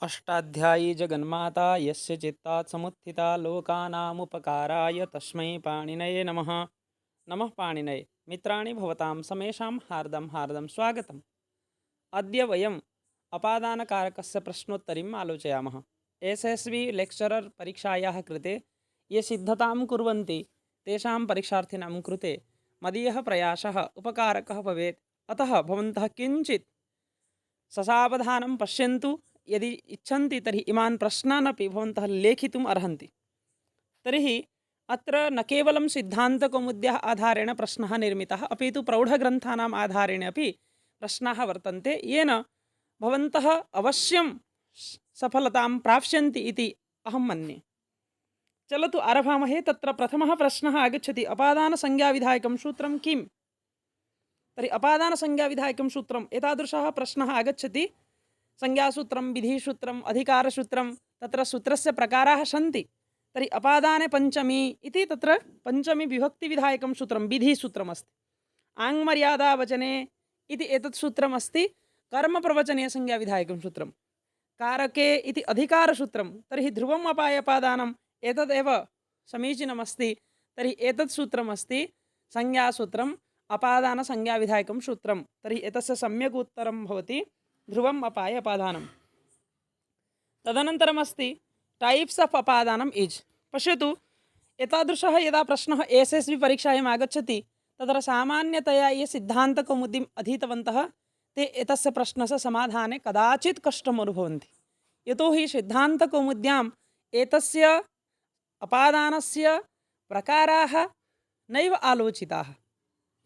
अष्टाध्यायी जगन्माता यस्य चित्तात् समुत्थिता लोकानामुपकाराय तस्मै पाणिनये नमः। नमः पाणिनये। मित्राणि भवतां समेषां हार्दं हार्दं स्वागतम्। अद्य वयम् अपादानकारकस्य प्रश्नोत्तरीम् आलोचयामः। एसएसवी लेक्चरर् परीक्षायाः कृते ये सिद्धतां कुर्वन्ति तेषां परीक्षार्थिनां कृते मदीयः प्रयासः उपकारकः भवेत्। अतः भवन्तः किञ्चित् ससावधानं पश्यन्तु। यदि इच्छन्ति तर्हि इमान् प्रश्नान् अपि भवन्तः लेखितुम् अर्हन्ति। तर्हि अत्र न केवलं सिद्धान्तकौमुद्याः आधारेण प्रश्नः निर्मितः, अपि तु प्रौढग्रन्थानाम् आधारेण अपि प्रश्नाः वर्तन्ते, येन भवन्तः अवश्यं सफलतां प्राप्स्यन्ति इति अहं मन्ये। चलतु आरभामहे। तत्र प्रथमः प्रश्नः आगच्छति, अपादानसंज्ञाविधायकं सूत्रं किम्? तर्हि अपादानसंज्ञाविधायकं सूत्रम् एतादृशः प्रश्नः आगच्छति। संज्ञासूत्रं, विधिसूत्रम्, अधिकारसूत्रं, तत्र सूत्रस्य प्रकाराः सन्ति। तर्हि अपादाने पञ्चमी इति तत्र पञ्चमी विभक्तिविधायकं सूत्रं विधिसूत्रमस्ति। आङ्मर्यादावचने इति एतत् सूत्रमस्ति कर्मप्रवचनीयसंज्ञाविधायकं सूत्रं। कारके इति अधिकारसूत्रं। तर्हि ध्रुवम् अपायपादानम् एतदेव समीचीनमस्ति। तर्हि एतत् सूत्रमस्ति संज्ञासूत्रम् अपादानसंज्ञाविधायकं सूत्रं। तर्हि एतस्य सम्यक् उत्तरं भवति ध्रुवम् अपायपादानं। तदनन्तरमस्ति टैप्स् आफ् अपादानम् इज्। पश्यतु, एतादृशः यदा प्रश्नः एसएसवी परीक्षायाम् आगच्छति तत्र सामान्यतया ये सिद्धान्तकौमुदीम् अधीतवन्तः ते एतस्य प्रश्नस्य समाधाने कदाचित् कष्टम् अनुभवन्ति। यतोहि सिद्धान्तकौमुद्याम् एतस्य अपादानस्य प्रकाराः नैव आलोचिताः।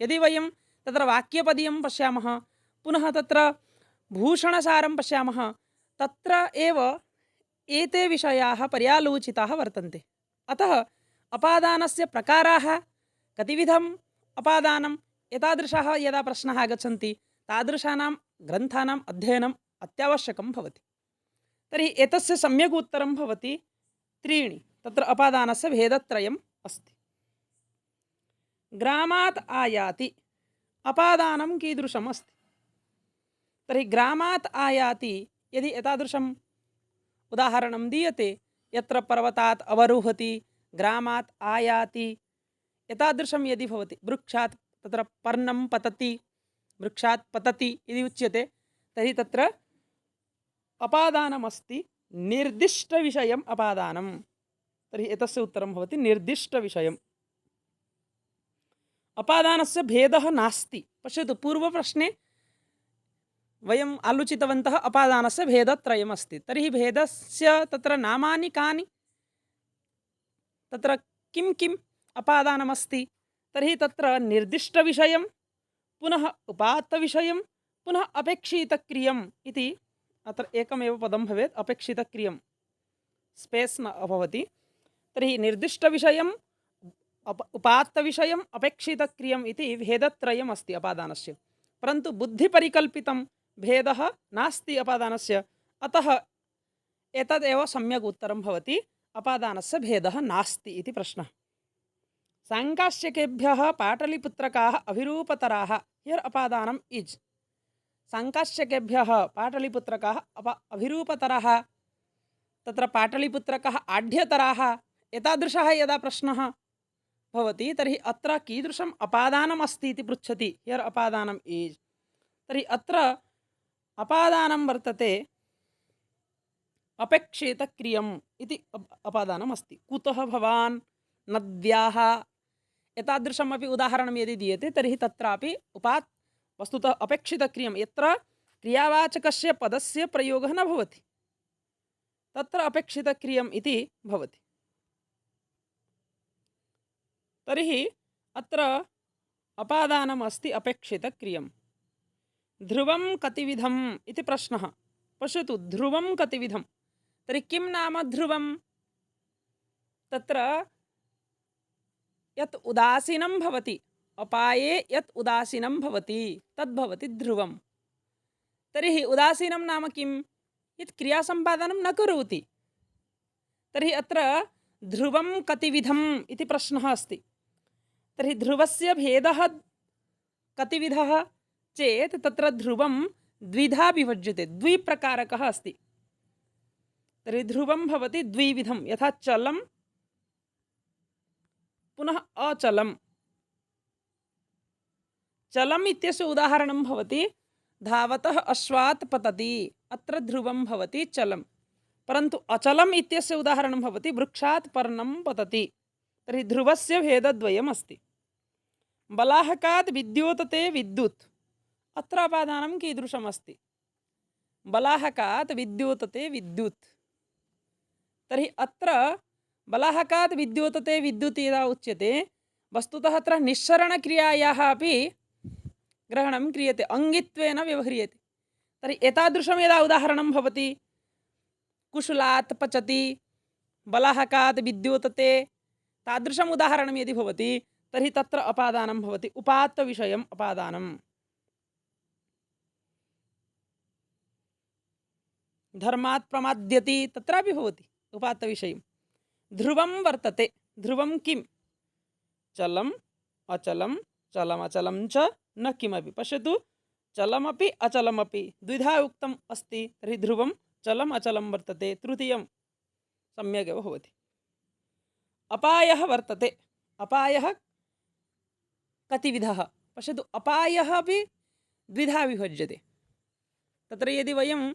यदि वयं तत्र वाक्यपदीयं पश्यामः, पुनः तत्र भूषणसारं पश्यामः, तत्र एव एते विषयाः पर्यालोचिताः वर्तन्ते। अतः अपादानस्य प्रकाराः, कतिविधम् अपादानम्, एतादृशाः यदा प्रश्नाः आगच्छन्ति तादृशानां ग्रन्थानाम् अध्ययनम् अत्यावश्यकं भवति। तर्हि एतस्य सम्यक् उत्तरं भवति त्रीणि। तत्र अपादानस्य भेदत्रयम् अस्ति। ग्रामात् आयाति अपादानं कीदृशम् अस्ति? तर्हि ग्रामात् आयाति यदि एतादृशम् उदाहरणं दीयते, यत्र पर्वतात् अवरोहति ग्रामात् आयाति, एतादृशं यदि भवति, वृक्षात् तत्र पर्णं पतति, वृक्षात् पतति इति उच्यते, तर्हि तत्र अपादानमस्ति निर्दिष्टविषयम् अपादानं। तर्हि एतस्य उत्तरं भवति निर्दिष्टविषयम्। अपादानस्य भेदः नास्ति। पश्यतु, पूर्वप्रश्ने वयम् आलोचितवन्तः अपादानस्य भेदत्रयम् अस्ति। तर्हि भेदस्य तत्र नामानि कानि? तत्र किं किम् अपादानमस्ति? तर्हि तत्र निर्दिष्टविषयं, पुनः उपात्तविषयं, पुनः अपेक्षितक्रियम् इति अत्र एकमेव पदं भवेत्, अपेक्षितक्रियं, स्पेस् न भवति। तर्हि निर्दिष्टविषयं, उपात्तविषयम्, अपेक्षितक्रियम् इति भेदत्रयम् अस्ति अपादानस्य। परन्तु बुद्धिपरिकल्पितं भेदः नास्ति अपादानस्य। अतः एतदेव सम्यक् उत्तरं भवति, अपादानस्य भेदः नास्ति इति प्रश्नः। साङ्काश्यकेभ्यः पाटलिपुत्रकाः अभिरूपतराः। हियर् अपादानम् इज्। साङ्काश्यकेभ्यः पाटलिपुत्रकाः अभिरूपतराः, तत्र पाटलिपुत्रकाः आढ्यतराः, एतादृशः यदा प्रश्नः भवति तर्हि अत्र कीदृशम् अपादानम् अस्ति इति पृच्छति। हियर् अपादानम् इज्। तर्हि अत्र अपादानं वर्तते अपेक्षितक्रियम् इति अपादानम् अस्ति। कुतः भवान् नद्याः, एतादृशमपि उदाहरणं यदि दीयते तर्हि तत्रापि वस्तुतः अपेक्षितक्रियं, यत्र क्रियावाचकस्य पदस्य प्रयोगः न भवति तत्र अपेक्षितक्रियम् इति भवति। तर्हि अत्र अपादानम् अस्ति अपेक्षितक्रियम्। ध्रुवं कतिविधम् इति प्रश्नः। पश्यतु, ध्रुवं कतिविधं, तर्हि किं नाम ध्रुवं? तत्र यत् उदासीनं भवति, अपाये यत् उदासीनं भवति तद्भवति ध्रुवं। तर्हि उदासीनं नाम किं? यत् क्रियासम्पादनं न करोति। तर्हि अत्र ध्रुवं कतिविधम् इति प्रश्नः अस्ति। तर्हि ध्रुवस्य भेदः कतिविधः चेत् तत्र ध्रुवं द्विधा विभज्यते, द्विप्रकारकः अस्ति। तर्हि ध्रुवं भवति द्विविधं, यथा चलं पुनः अचलं। चलम् इत्यस्य उदाहरणं भवति धावतः अश्वात् पतति, अत्र ध्रुवं भवति चलं। परन्तु अचलम् इत्यस्य उदाहरणं भवति वृक्षात् पर्णं पतति। तर्हि ध्रुवस्य भेदद्वयम् अस्ति। बलाहकात् विद्योतते विद्युत्, अत्र अपादानं कीदृशमस्ति? बलाहकात् विद्योतते विद्युत्। तर्हि अत्र बलाहकात् विद्योतते विद्युत् यदा उच्यते, वस्तुतः अत्र निःसरणक्रियायाः अपि ग्रहणं क्रियते, अङ्गित्वेन व्यवह्रियते। तर्हि एतादृशं यदा उदाहरणं भवति, कुशलात् पचति, बलाहकात् विद्योतते, तादृशम् उदाहरणं यदि भवति तर्हि तत्र अपादानं भवति, उपात्तविषयम् अपादानम्। धर्मात् प्रमाद्यति, तत्रापि भवति उपात्तविषयम्। ध्रुवं वर्तते, ध्रुवं किं? चलम् अचलं, चलमचलं च न किमपि। पश्यतु, चलमपि अचलमपि द्विधा उक्तम् अस्ति, तर्हि ध्रुवं चलम् अचलं वर्तते, तृतीयं सम्यगेव भवति। अपायः वर्तते, अपायः कति विधः? पश्यतु, अपायः अपि द्विधा विभज्यते। तत्र यदि वयं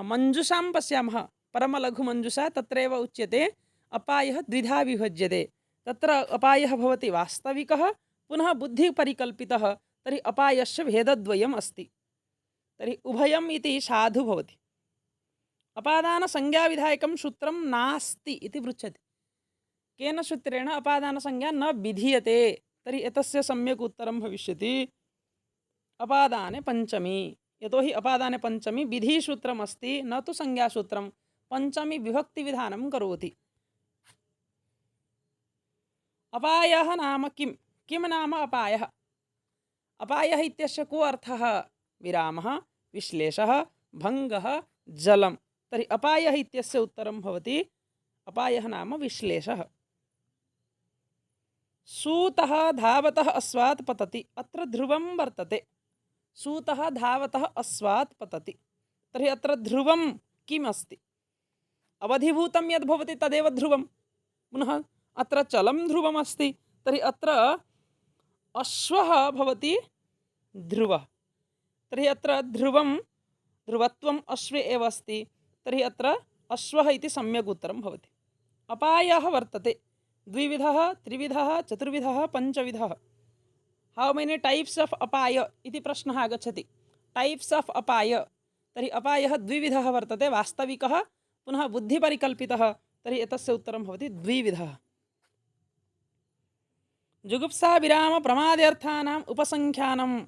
मञ्जुषां पश्यामः, परमलघुमञ्जुषा, तत्रैव उच्यते अपायः द्विधा विभज्यते। तत्र अपायः भवति वास्तविकः, पुनः बुद्धिपरिकल्पितः। तर्हि अपायस्य भेदद्वयम् अस्ति। तर्हि उभयम् इति साधु भवति। अपादानसंज्ञाविधायकं सूत्रं नास्ति इति पृच्छति। केन सूत्रेण अपादानसंज्ञा न विधीयते? तर्हि एतस्य सम्यक् उत्तरं भविष्यति अपादाने पञ्चमी। यतोहि अपादाने पञ्चमी विधिसूत्रम् अस्ति, न तु संज्ञासूत्रं। पञ्चमी विभक्तिविधानं करोति। अपायः नाम किं? किं नाम अपायः? अपायः इत्यस्य को अर्थः? विरामः, विश्लेषः, भङ्गः, जलं। तर्हि अपायः इत्यस्य उत्तरं भवति अपायः नाम विश्लेषः। सूतः धावतः अश्वात् पतति, अत्र ध्रुवं वर्तते। सूतः धावतः अश्वात् पतति, तर्हि अत्र ध्रुवं किम् अस्ति? अवधिभूतं यद् भवति तदेव ध्रुवं। पुनः अत्र चलं ध्रुवम् अस्ति, तर्हि अत्र अश्वः भवति ध्रुवः। तर्हि अत्र ध्रुवं, ध्रुवत्वम् अश्वे एव अस्ति, तर्हि अत्र अश्वः इति सम्यक् उत्तरं भवति। अपायः वर्तते द्विविधः, त्रिविधः, चतुर्विधः, पञ्चविधः। हाउ मेनी टाइप्स ऑफ अपाय इति प्रश्नः आगच्छति। टाइप्स ऑफ अपाय, तर्हि अपायः द्विविधः वर्तते, वास्तविकः पुनः बुद्धिपरिकल्पितः। तर्हि एतस्य उत्तरं भवति द्विविधः। जुगुप्सा विराम प्रमादार्थानाम् उपसंख्यानम्।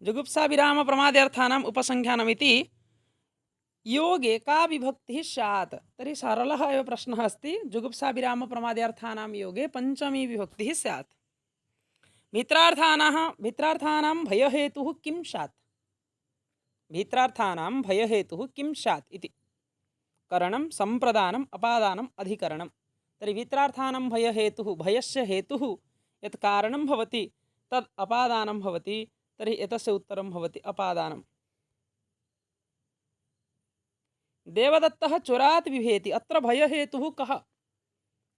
जुगुप्सा विराम प्रमादार्थानाम् उपसंख्यानम् इति योगे का विभक्तिः स्यात्? तर्हि सरलः एव प्रश्नः अस्ति। जुगुप्सा विराम प्रमादार्थानां योगे पञ्चमी विभक्तिः स्यात्। भित्रार्थानां भयहेतुः किं स्यात्? भित्रार्थानां भयहेतुः किं स्यात् इति। करणं, सम्प्रदानम्, अपादानम्, अधिकरणं। तर्हि भित्रार्थानां भयहेतुः, भयस्य हेतुः यत् कारणं भवति तद् अपादानं भवति। तर्हि एतस्य उत्तरं भवति अपादानम्। देवदत्तः चोरात् बिभेति, अत्र भयहेतुः कः?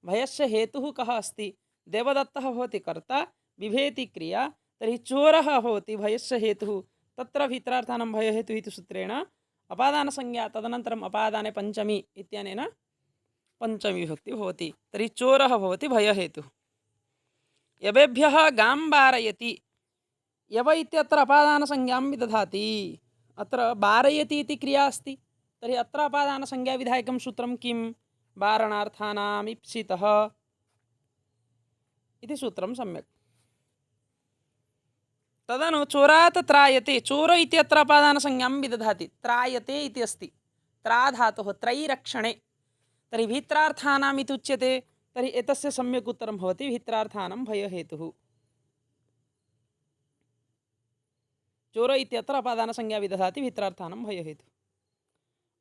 भयस्य हेतुः कः अस्ति? देवदत्तः भवति कर्ता, बिभेति क्रिया, तर्हि चोरः भवति भयस्य हेतुः। तत्र भित्रार्थानां भयहेतुः इति सूत्रेण अपादानसंज्ञा, तदनन्तरम् अपादाने पञ्चमी इत्यनेन पञ्चमी विभक्ति भवति। तर्हि चोरः भवति भयहेतुः। यवेभ्यः गां वारयति, यव इत्यत्र अपादानसंज्ञां विदधाति। अत्र वारयति इति क्रिया अस्ति, तर्हि अत्र अपादानसंज्ञाविधायकं सूत्रं किं? वारणार्थानाम् इप्सितः इति सूत्रं सम्यक्। तदनु चोरात् त्रायते, चोर इत्यत्र अपादानसंज्ञां विदधाति। त्रायते इति अस्ति, त्रा धातुः, त्रयीरक्षणे। तर्हि भित्रार्थानाम् इति उच्यते, तर्हि एतस्य सम्यक् उत्तरं भवति भित्रार्थानां भयहेतुः। चोर इत्यत्र अपादानसंज्ञा विदधाति, भित्रार्थानां भयहेतुः।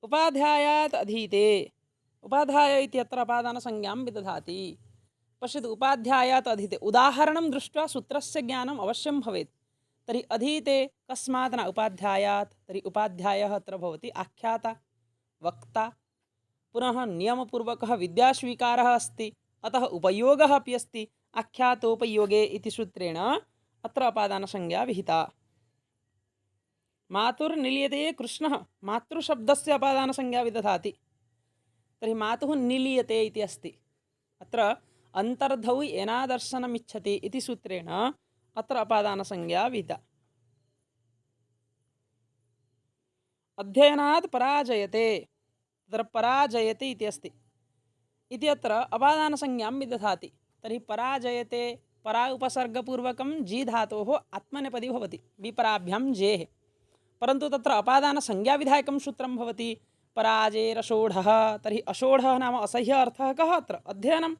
उपाध्यायात् अधीते, उपाध्याय इत्यत्र अपादानसंज्ञां विदधाति। पश्यतु, उपाध्यायात् अधीते, उदाहरणं दृष्ट्वा सूत्रस्य ज्ञानम् अवश्यं भवेत्। तर्हि अधीते कस्मात् न? उपाध्यायात्। तर्हि उपाध्यायः अत्र भवति आख्याता, वक्ता, पुनः नियमपूर्वकः विद्यास्वीकारः अस्ति, अतः उपयोगः अपि अस्ति। आख्यातोपयोगे इति सूत्रेण अत्र अपादानसंज्ञा विहिता। मातुर्निलीयते कृष्णः, मातृशब्दस्य अपादानसंज्ञा विदधाति। तर्हि मातुः निलीयते इति अस्ति, अत्र अन्तर्धौ येनादर्शनमिच्छति इति सूत्रेण अत्र अपादानसंज्ञा विहिता। अध्ययनात् पराजयते, तत्र पराजयते इति अस्ति, इति अत्र अपादानसंज्ञां विदधाति। तर्हि पराजयते परा उपसर्गपूर्वकं जी धातोः आत्मनेपदी भवति विपराभ्यां जेः, परन्तु तत्र अपादानसंज्ञाविधायकं सूत्रं भवति पराजेरषोढः। तर्हि अषोढः नाम असह्य अर्थः कः? अत्र अध्ययनं।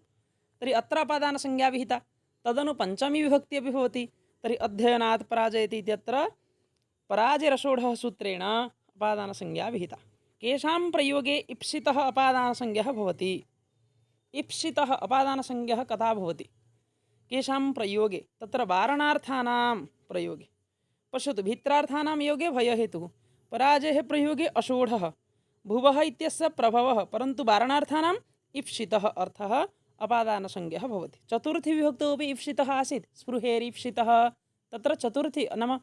तर्हि अत्र अपादानसंज्ञा विहिता। तदनु पञ्चमी विभक्ति अपि भवति। तर्हि अध्ययनात् पराजयति इत्यत्र पराजेरषोढः सूत्रेण अपादानसंज्ञा विहिता। केषां प्रयोगे इप्सितः अपादानसंज्ञः भवति? इप्सितः अपादानसंज्ञः कदा भवति? केषां प्रयोगे? तत्र वारणार्थानां प्रयोगे। पश्यतु, भित्रार्थानां योगे भयहेतुः, पराजयः प्रयोगे अषोढः, भुवः इत्यस्य प्रभवः, परन्तु वारणार्थानाम् इप्सितः अर्थः अपादानसंज्ञः भवति। चतुर्थी विभक्तौ अपि इप्सितः आसीत्, स्पृहेरीप्सितः, तत्र चतुर्थी नाम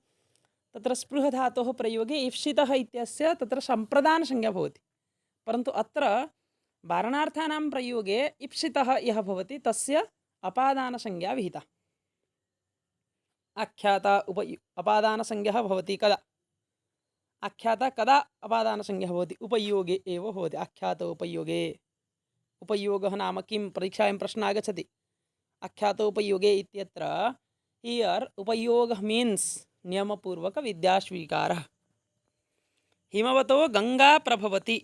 तत्र स्पृह धातोः प्रयोगे इप्सितः इत्यस्य तत्र सम्प्रदानसंज्ञा भवति, परन्तु अत्र वारणार्थानां प्रयोगे इप्सितः यः भवति तस्य अपादानसंज्ञा विहिता। आख्याता अपादानसंज्ञः भवति कदा? आख्याता कदा अपादानसंज्ञः भवति? उपयोगे एव भवति। आख्यातोपयोगे। उपयोगः नाम किं? परीक्षायां प्रश्नः आगच्छति। आख्यातोपयोगे इत्यत्र हियर् उपयोगः मीन्स् नियमपूर्वक विद्यास्वीकारः। हिमवतो गंगा प्रभवति,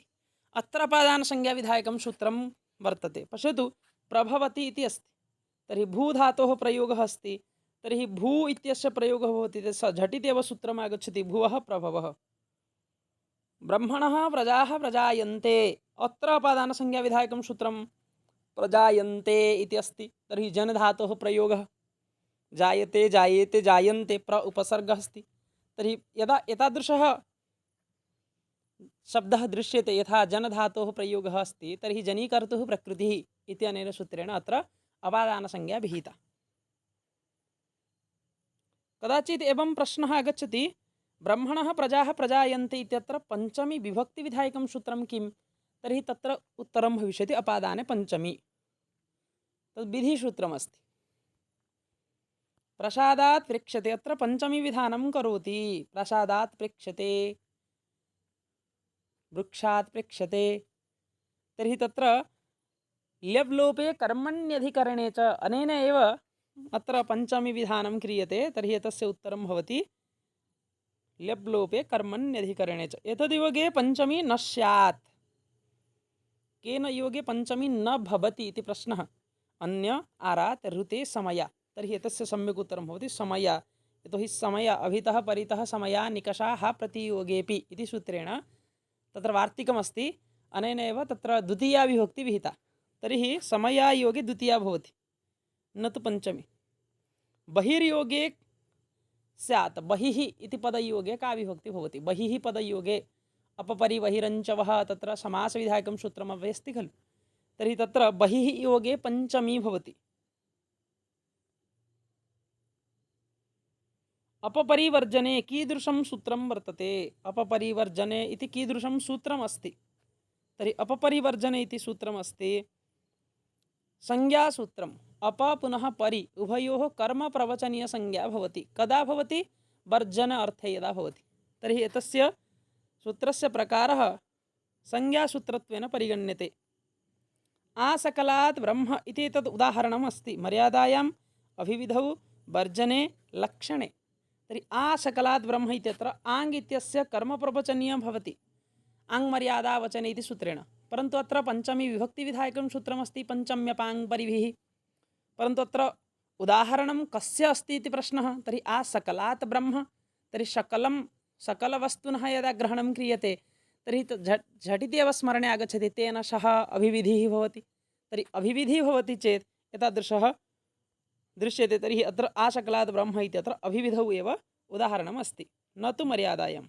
अत्र अपादानसंज्ञाविधायकं सूत्रं वर्तते। पश्यतु, प्रभवति इति अस्ति, तर्हि भू धातोः प्रयोगः अस्ति, तर्हि भू इत्यस्य प्रयोगः भवति, झटिति एव सूत्रम् आगच्छति, भुवः प्रभवः। ब्रह्मणः प्रजाः प्रजायन्ते, अत्र अपादानसंज्ञाविधायकं सूत्रं प्रजायन्ते इति अस्ति, तर्हि जन धातोः प्रयोगः। जायते जायेते जायन्ते प्र उपसर्गः अस्ति, तर्हि यदा एतादृशः शब्दः दृश्यते, यथा जन धातोः प्रयोगः अस्ति, तर्हि जनीकर्तुः प्रकृतिः इत्यनेन सूत्रेण अत्र अपादानसंज्ञा विहिता। कदाचित् एवं प्रश्नः आगच्छति, ब्रह्मणः प्रजाः प्रजायन्ते इत्यत्र पञ्चमी विभक्तिविधायकं सूत्रं किं? तर्हि तत्र उत्तरं भविष्यति अपादाने पञ्चमी, तद् विधिसूत्रमस्ति। प्रसादात् पृक्षते, अत्र पञ्चमी विधानं करोति। प्रसादात् पृक्षते, वृक्षात् पृक्षते, तर्हि तत्र ल्यब्लोपे कर्मण्यधिकरणे च अनेन एव अत्र पञ्चमी विधानं क्रियते, तर्हि एतस्य उत्तरं भवति ल्यब्लोपे कर्मण्यधिकरणे च। एतद्योगे पञ्चमी न स्यात्, केन योगे पञ्चमी न भवति इति प्रश्नः। अन्य आरात् ऋते समया, तर्हि एतस्य सम्यक् उत्तरं भवति समया, यतोहि समय अभितः परितः समया निकषाः प्रतियोगेपि इति सूत्रेण तत्र वार्तिकमस्ति, अनेन एव तत्र द्वितीया विभक्ति विहिता। तर्हि समयायोगे द्वितीया भवति, न तु पञ्चमी। बहिर्योगे स्यात्, बहिः इति पदयोगे का विभक्ति भवति? बहिः पदयोगे अपपरि बहिरञ्चवः, तत्र समासविधायकं सूत्रमपि अस्ति खलु, तर्हि तत्र बहिः योगे पञ्चमी भवति। अपपरिवर्जने कीदृशं सूत्रं वर्तते? अपपरिवर्जने इति कीदृशं सूत्रमस्ति? तर्हि अपपरिवर्जने इति सूत्रमस्ति संज्ञासूत्रम्। अप पुनः परि उभयोः कर्मप्रवचनीयसंज्ञा भवति। कदा भवति? वर्जन अर्थे यदा भवति। तर्हि एतस्य सूत्रस्य प्रकारः संज्ञासूत्रत्वेन परिगण्यते। आसकलात् ब्रह्म इति तद् उदाहरणम् अस्ति मर्यादायाम् अभिविधौ वर्जने लक्षणे। तर्हि आसकलात् ब्रह्म इत्यत्र आङ् इत्यस्य कर्मप्रवचनीयं भवति आङ् मर्यादा वचने इति सूत्रेण, परन्तु अत्र पञ्चमी विभक्तिविधायकं सूत्रमस्ति पञ्चम्यपाङ् परिभिः, परन्तु अत्र उदाहरणं कस्य अस्ति इति प्रश्नः। तर्हि आसकलात् ब्रह्म, तर्हि सकलवस्तुनः यदा ग्रहणं क्रियते तर्हि झटिति एव स्मरणे आगच्छति, तेन सह अभिविधिः भवति। तर्हि अभिविधिः भवति चेत् एतादृशः दृश्यते, तर्हि अत्र आसकलात् ब्रह्म इत्यत्र अभिविधौ एव उदाहरणम् अस्ति, न तु मर्यादायाम्।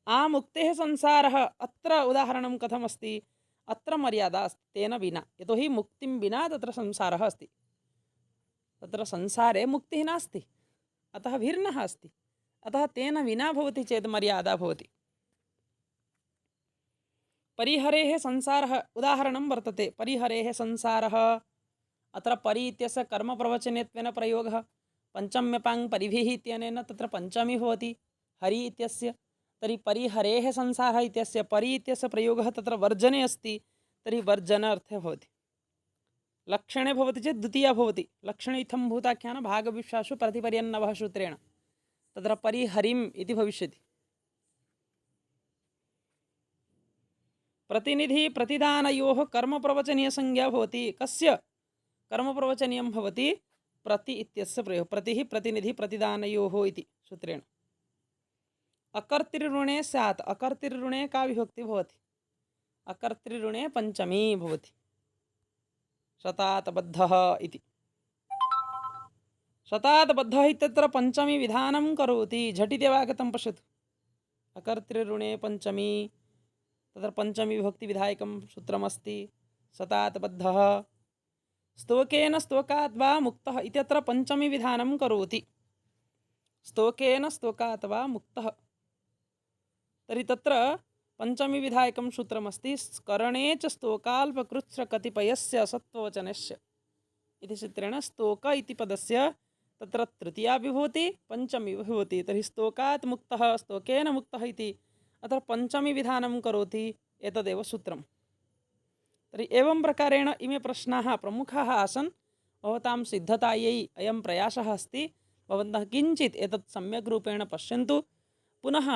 आमुक्तेः संसारः अत्र उदाहरणं कथमस्ति अत्र मर्यादा अस्ति तेन विना यतोहि मुक्तिं विना तत्र संसारः अस्ति तत्र संसारे मुक्तिः नास्ति अतः भिन्नः अस्ति अतः तेन विना भवति चेत् मर्यादा भवति परिहरेः संसारः उदाहरणं वर्तते परिहरेः संसारः अत्र परि इत्यस्य कर्मप्रवचनेत्वेन प्रयोगः पञ्चम्यपाङ् परिभिः इत्यनेन तत्र पञ्चमी भवति हरि इत्यस्य तर्हि परिहरेः संसारः इत्यस्य परि इत्यस्य प्रयोगः तत्र वर्जने अस्ति तर्हि वर्जनार्थे भवति लक्षणे भवति चेत् द्वितीया भवति लक्षणे इत्थं भूताख्यान भागविश्वासु प्रतिपर्यन्नवः सूत्रेण तत्र परिहरिम् इति भविष्यति प्रतिनिधि प्रतिदानयोः कर्मप्रवचनीयसंज्ञा भवति कस्य कर्मप्रवचनीयं भवति प्रति इत्यस्य प्रयोगः प्रतिः प्रतिनिधि प्रतिदानयोः इति सूत्रेण अकर्तृऋणे स्यात् अकर्तृऋणे का विभक्ति भवति अकर्तृऋणे पञ्चमी भवति शतात् बद्धः इति शतात् बद्धः इत्यत्र पञ्चमी विधानं करोति झटिति आगतं पश्यतु अकर्तृऋणे पञ्चमी तत्र पञ्चमी विभक्तिविधायकं सूत्रमस्ति शतात् बद्धः स्तोकेन स्तोकात् वा मुक्तः इत्यत्र पञ्चमी विधानं करोति स्तोकेन स्तोकात् वा मुक्तः तर्हि तत्र पञ्चमी विधायकं सूत्रमस्ति करणे च स्तोकाल्पकृच्छ्रकतिपयस्य सत्त्ववचनस्य इति सूत्रेण स्तोक इति पदस्य तत्र तृतीया विभूति पञ्चमी विभूति तर्हि स्तोकात् मुक्तः स्तोकेन मुक्तः इति अत्र पञ्चमी विधानं करोति एतदेव सूत्रम् तर्हि एवं प्रकारेण इमे प्रश्नाः प्रमुखाः आसन् भवतां सिद्धतायै अयं प्रयासः अस्ति भवन्तः किञ्चित् एतत् सम्यक् रूपेण पश्यन्तु पुनः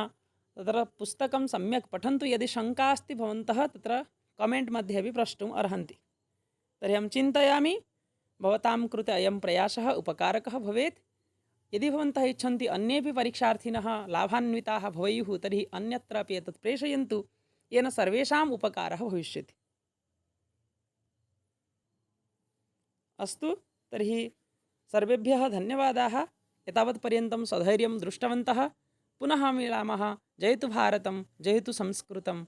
तत्र पुस्तकं सम्यक् पठन्तु यदि शङ्का अस्ति भवन्तः तत्र कमेण्ट् मध्ये अपि प्रष्टुम् अर्हन्ति तर्हि अहं चिन्तयामि भवतां कृते अयं प्रयासः उपकारकः भवेत् यदि भवन्तः इच्छन्ति अन्येपि परीक्षार्थिनः लाभान्विताः भवेयुः तर्हि अन्यत्रापि एतत् प्रेषयन्तु येन सर्वेषाम् उपकारः भविष्यति अस्तु तर्हि सर्वेभ्यः धन्यवादाः एतावत्पर्यन्तं सधैर्यं दृष्टवन्तः पुनः मिलामः जयतु भारतं जयतु संस्कृतं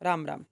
राम राम